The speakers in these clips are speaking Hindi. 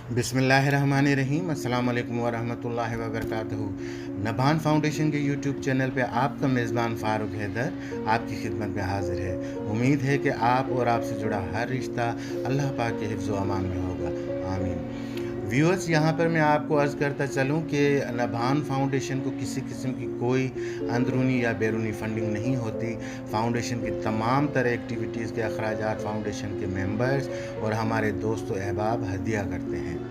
बिस्मिल्लाहिर्रहमानिर्रहीम अस्सलाम वालेकुम वरहमतुल्लाहि वबरकातुहू। नबान फाउंडेशन के यूट्यूब चैनल पे आपका मेज़बान फ़ारूक हैदर आपकी खिदमत में हाज़िर है। उम्मीद है कि आप और आपसे जुड़ा हर रिश्ता अल्लाह पाक के हिफ्ज़ व अमान में होगा, आमीन। व्यूअर्स, यहाँ पर मैं आपको अर्ज़ करता चलूँ कि नबान फाउंडेशन को किसी किस्म की कोई अंदरूनी या बैरूनी फंडिंग नहीं होती। फाउंडेशन की तमाम तरह एक्टिविटीज़ के अखराजात फाउंडेशन के मेंबर्स और हमारे दोस्त व अहबाब हदिया करते हैं।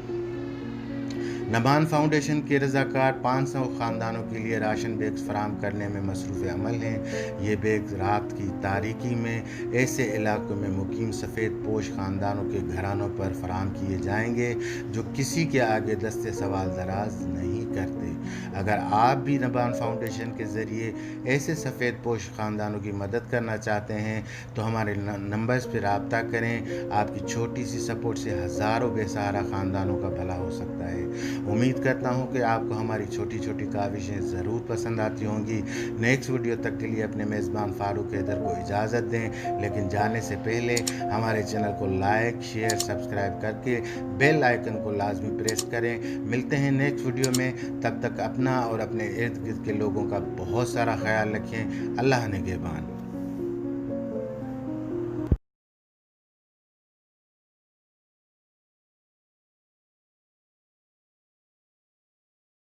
नबान फाउंडेशन के रज़ाकार 500 ख़ानदानों के लिए राशन बैग्स फराहम करने में मसरूफ़ अमल हैं। ये बैग रात की तारीकी में ऐसे इलाकों में मुकीम सफ़ेद पोश ख़ानदानों के घरानों पर फराहम किए जाएंगे जो किसी के आगे दस्ते सवाल दराज नहीं करते। अगर आप भी नबान फाउंडेशन के ज़रिए ऐसे सफ़ेद पोश ख़ानदानों की मदद करना चाहते हैं तो हमारे नंबर्स पर रब्ता करें। आपकी छोटी सी सपोर्ट से हज़ारों बेसहारा ख़ानदानों का भला हो सकता है। उम्मीद करता हूँ कि आपको हमारी छोटी छोटी काविशें ज़रूर पसंद आती होंगी। नेक्स्ट वीडियो तक के लिए अपने मेज़बान फ़ारूक हैदर को इजाज़त दें, लेकिन जाने से पहले हमारे चैनल को लाइक शेयर सब्सक्राइब करके बेल आइकन को लाजमी प्रेस करें। मिलते हैं नेक्स्ट वीडियो में, तब तक अपना और अपने इर्द गिर्द के लोगों का बहुत सारा ख्याल रखें। अल्लाह निगहबान।